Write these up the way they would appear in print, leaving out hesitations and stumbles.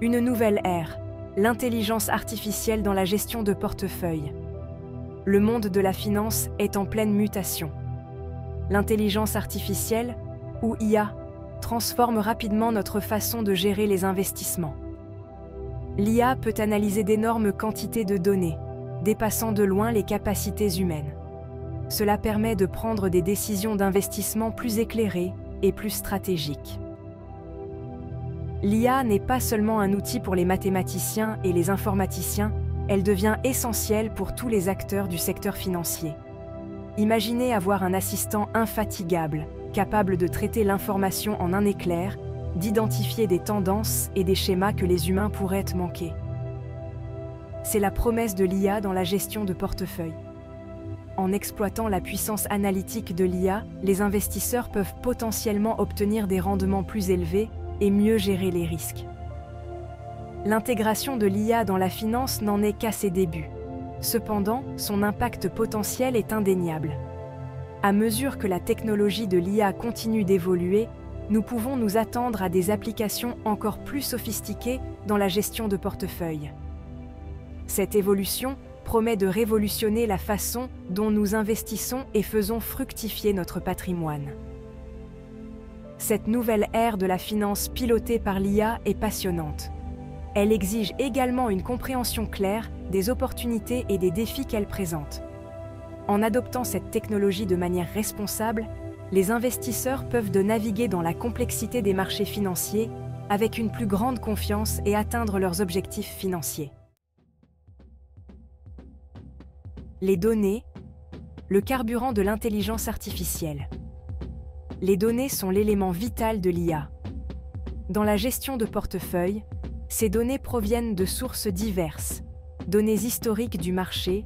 Une nouvelle ère, l'intelligence artificielle dans la gestion de portefeuille. Le monde de la finance est en pleine mutation. L'intelligence artificielle, ou IA, transforme rapidement notre façon de gérer les investissements. L'IA peut analyser d'énormes quantités de données, dépassant de loin les capacités humaines. Cela permet de prendre des décisions d'investissement plus éclairées et plus stratégiques. L'IA n'est pas seulement un outil pour les mathématiciens et les informaticiens, elle devient essentielle pour tous les acteurs du secteur financier. Imaginez avoir un assistant infatigable, capable de traiter l'information en un éclair, d'identifier des tendances et des schémas que les humains pourraient manquer. C'est la promesse de l'IA dans la gestion de portefeuille. En exploitant la puissance analytique de l'IA, les investisseurs peuvent potentiellement obtenir des rendements plus élevés et mieux gérer les risques. L'intégration de l'IA dans la finance n'en est qu'à ses débuts. Cependant, son impact potentiel est indéniable. À mesure que la technologie de l'IA continue d'évoluer, nous pouvons nous attendre à des applications encore plus sophistiquées dans la gestion de portefeuille. Cette évolution promet de révolutionner la façon dont nous investissons et faisons fructifier notre patrimoine. Cette nouvelle ère de la finance pilotée par l'IA est passionnante. Elle exige également une compréhension claire des opportunités et des défis qu'elle présente. En adoptant cette technologie de manière responsable, les investisseurs peuvent naviguer dans la complexité des marchés financiers avec une plus grande confiance et atteindre leurs objectifs financiers. Les données, le carburant de l'intelligence artificielle. Les données sont l'élément vital de l'IA. Dans la gestion de portefeuille, ces données proviennent de sources diverses, données historiques du marché,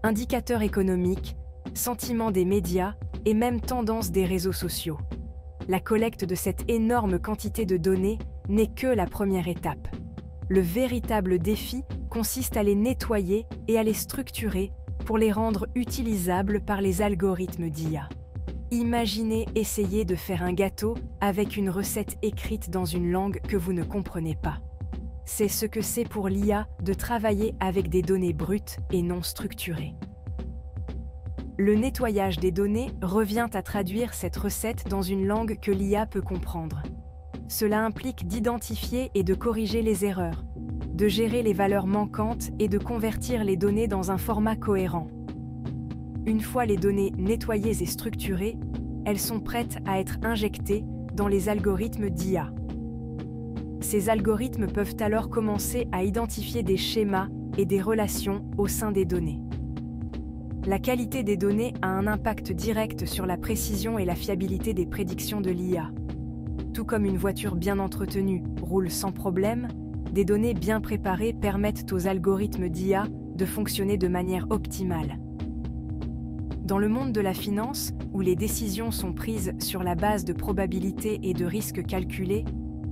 indicateurs économiques, sentiments des médias et même tendances des réseaux sociaux. La collecte de cette énorme quantité de données n'est que la première étape. Le véritable défi consiste à les nettoyer et à les structurer pour les rendre utilisables par les algorithmes d'IA. Imaginez essayer de faire un gâteau avec une recette écrite dans une langue que vous ne comprenez pas. C'est ce que c'est pour l'IA de travailler avec des données brutes et non structurées. Le nettoyage des données revient à traduire cette recette dans une langue que l'IA peut comprendre. Cela implique d'identifier et de corriger les erreurs, de gérer les valeurs manquantes et de convertir les données dans un format cohérent. Une fois les données nettoyées et structurées, elles sont prêtes à être injectées dans les algorithmes d'IA. Ces algorithmes peuvent alors commencer à identifier des schémas et des relations au sein des données. La qualité des données a un impact direct sur la précision et la fiabilité des prédictions de l'IA. Tout comme une voiture bien entretenue roule sans problème, des données bien préparées permettent aux algorithmes d'IA de fonctionner de manière optimale. Dans le monde de la finance, où les décisions sont prises sur la base de probabilités et de risques calculés,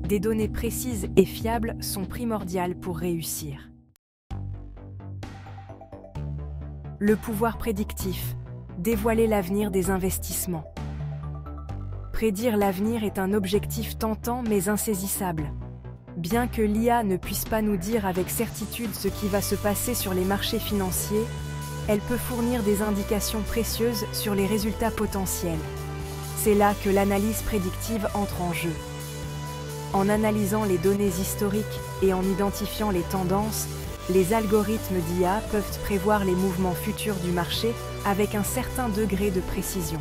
des données précises et fiables sont primordiales pour réussir. Le pouvoir prédictif, dévoiler l'avenir des investissements. Prédire l'avenir est un objectif tentant mais insaisissable. Bien que l'IA ne puisse pas nous dire avec certitude ce qui va se passer sur les marchés financiers, elle peut fournir des indications précieuses sur les résultats potentiels. C'est là que l'analyse prédictive entre en jeu. En analysant les données historiques et en identifiant les tendances, les algorithmes d'IA peuvent prévoir les mouvements futurs du marché avec un certain degré de précision.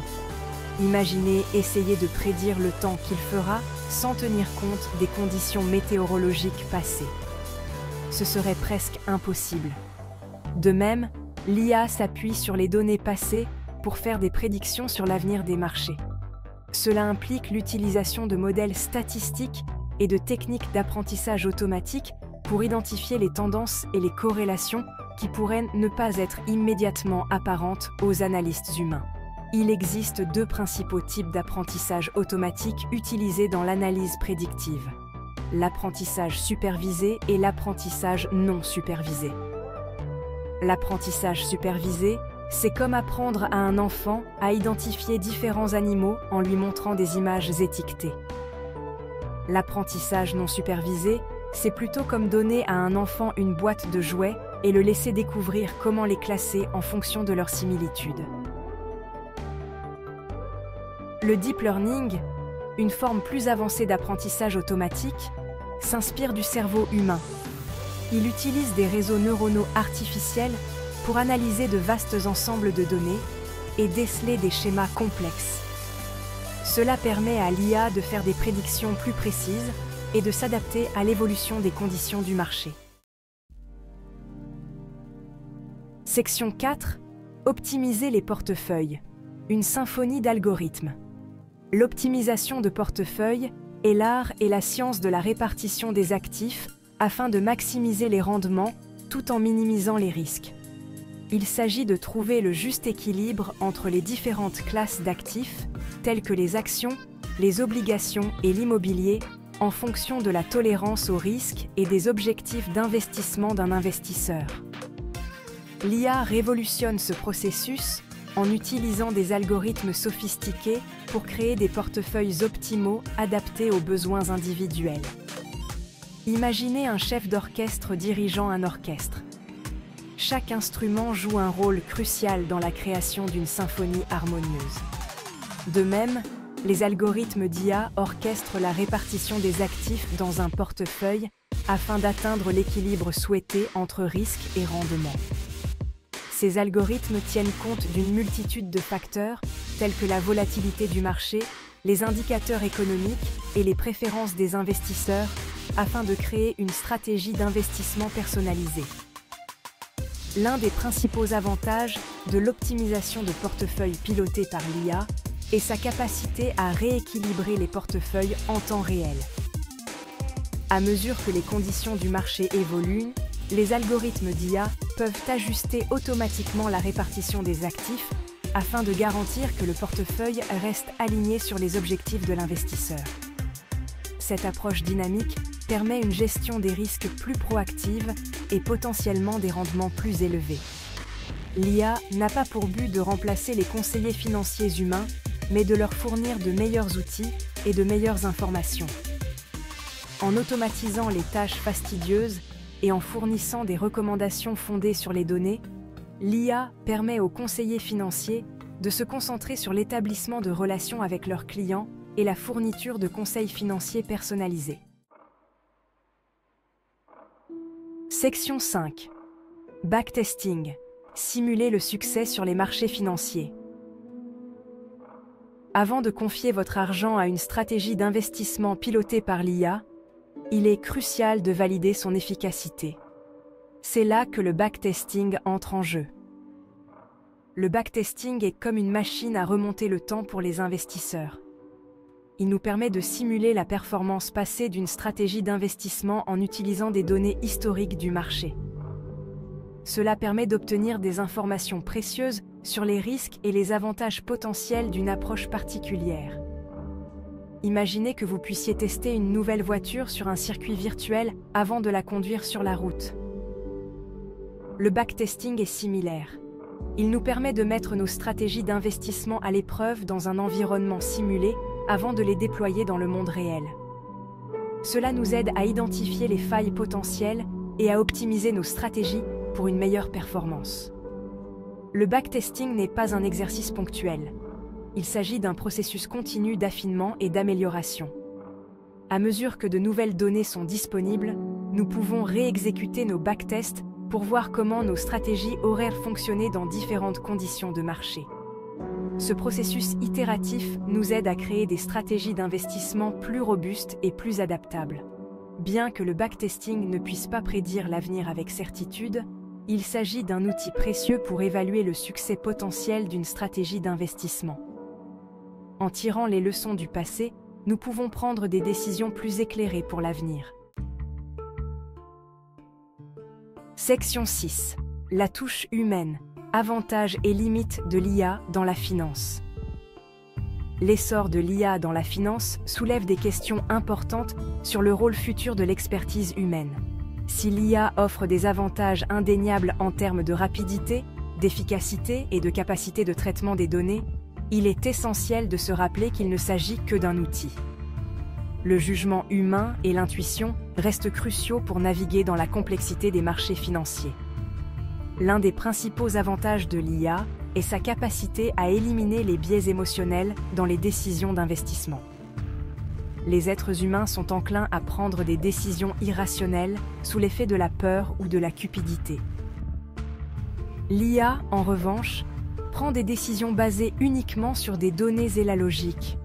Imaginez essayer de prédire le temps qu'il fera sans tenir compte des conditions météorologiques passées. Ce serait presque impossible. De même, l'IA s'appuie sur les données passées pour faire des prédictions sur l'avenir des marchés. Cela implique l'utilisation de modèles statistiques et de techniques d'apprentissage automatique pour identifier les tendances et les corrélations qui pourraient ne pas être immédiatement apparentes aux analystes humains. Il existe deux principaux types d'apprentissage automatique utilisés dans l'analyse prédictive: l'apprentissage supervisé et l'apprentissage non supervisé. L'apprentissage supervisé, c'est comme apprendre à un enfant à identifier différents animaux en lui montrant des images étiquetées. L'apprentissage non supervisé c'est plutôt comme donner à un enfant une boîte de jouets et le laisser découvrir comment les classer en fonction de leur similitude. Le deep learning, une forme plus avancée d'apprentissage automatique, s'inspire du cerveau humain. Il utilise des réseaux neuronaux artificiels pour analyser de vastes ensembles de données et déceler des schémas complexes. Cela permet à l'IA de faire des prédictions plus précises et de s'adapter à l'évolution des conditions du marché. Section 4. Optimiser les portefeuilles. Une symphonie d'algorithmes. L'optimisation de portefeuilles est l'art et la science de la répartition des actifs afin de maximiser les rendements tout en minimisant les risques. Il s'agit de trouver le juste équilibre entre les différentes classes d'actifs, telles que les actions, les obligations et l'immobilier, en fonction de la tolérance au risque et des objectifs d'investissement d'un investisseur. L'IA révolutionne ce processus en utilisant des algorithmes sophistiqués pour créer des portefeuilles optimaux adaptés aux besoins individuels. Imaginez un chef d'orchestre dirigeant un orchestre. Chaque instrument joue un rôle crucial dans la création d'une symphonie harmonieuse. De même, les algorithmes d'IA orchestrent la répartition des actifs dans un portefeuille afin d'atteindre l'équilibre souhaité entre risque et rendement. Ces algorithmes tiennent compte d'une multitude de facteurs, tels que la volatilité du marché, les indicateurs économiques et les préférences des investisseurs, afin de créer une stratégie d'investissement personnalisée. L'un des principaux avantages de l'optimisation de portefeuilles pilotés par l'IA est sa capacité à rééquilibrer les portefeuilles en temps réel. À mesure que les conditions du marché évoluent, les algorithmes d'IA peuvent ajuster automatiquement la répartition des actifs afin de garantir que le portefeuille reste aligné sur les objectifs de l'investisseur. Cette approche dynamique permet une gestion des risques plus proactive et potentiellement des rendements plus élevés. L'IA n'a pas pour but de remplacer les conseillers financiers humains, mais de leur fournir de meilleurs outils et de meilleures informations. En automatisant les tâches fastidieuses et en fournissant des recommandations fondées sur les données, l'IA permet aux conseillers financiers de se concentrer sur l'établissement de relations avec leurs clients et la fourniture de conseils financiers personnalisés. Section 5. Backtesting. Simuler le succès sur les marchés financiers. Avant de confier votre argent à une stratégie d'investissement pilotée par l'IA, il est crucial de valider son efficacité. C'est là que le backtesting entre en jeu. Le backtesting est comme une machine à remonter le temps pour les investisseurs. Il nous permet de simuler la performance passée d'une stratégie d'investissement en utilisant des données historiques du marché. Cela permet d'obtenir des informations précieuses sur les risques et les avantages potentiels d'une approche particulière. Imaginez que vous puissiez tester une nouvelle voiture sur un circuit virtuel avant de la conduire sur la route. Le backtesting est similaire. Il nous permet de mettre nos stratégies d'investissement à l'épreuve dans un environnement simulé avant de les déployer dans le monde réel. Cela nous aide à identifier les failles potentielles et à optimiser nos stratégies pour une meilleure performance. Le backtesting n'est pas un exercice ponctuel. Il s'agit d'un processus continu d'affinement et d'amélioration. À mesure que de nouvelles données sont disponibles, nous pouvons réexécuter nos backtests pour voir comment nos stratégies auraient fonctionné dans différentes conditions de marché. Ce processus itératif nous aide à créer des stratégies d'investissement plus robustes et plus adaptables. Bien que le backtesting ne puisse pas prédire l'avenir avec certitude, il s'agit d'un outil précieux pour évaluer le succès potentiel d'une stratégie d'investissement. En tirant les leçons du passé, nous pouvons prendre des décisions plus éclairées pour l'avenir. Section 6. La touche humaine. Avantages et limites de l'IA dans la finance. L'essor de l'IA dans la finance soulève des questions importantes sur le rôle futur de l'expertise humaine. Si l'IA offre des avantages indéniables en termes de rapidité, d'efficacité et de capacité de traitement des données, il est essentiel de se rappeler qu'il ne s'agit que d'un outil. le jugement humain et l'intuition restent cruciaux pour naviguer dans la complexité des marchés financiers. L'un des principaux avantages de l'IA est sa capacité à éliminer les biais émotionnels dans les décisions d'investissement. Les êtres humains sont enclins à prendre des décisions irrationnelles sous l'effet de la peur ou de la cupidité. L'IA, en revanche, prend des décisions basées uniquement sur des données et la logique.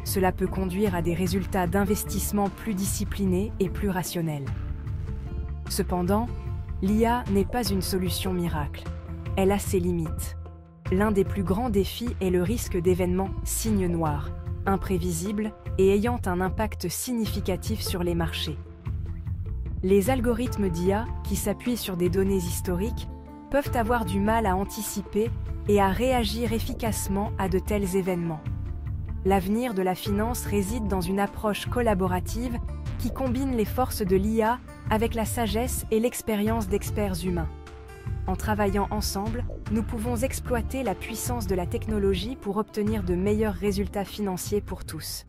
Cela peut conduire à des résultats d'investissement plus disciplinés et plus rationnels. Cependant, l'IA n'est pas une solution miracle. Elle a ses limites. L'un des plus grands défis est le risque d'événements signes noirs, imprévisibles et ayant un impact significatif sur les marchés. Les algorithmes d'IA, qui s'appuient sur des données historiques, peuvent avoir du mal à anticiper et à réagir efficacement à de tels événements. L'avenir de la finance réside dans une approche collaborative qui combine les forces de l'IA avec la sagesse et l'expérience d'experts humains. En travaillant ensemble, nous pouvons exploiter la puissance de la technologie pour obtenir de meilleurs résultats financiers pour tous.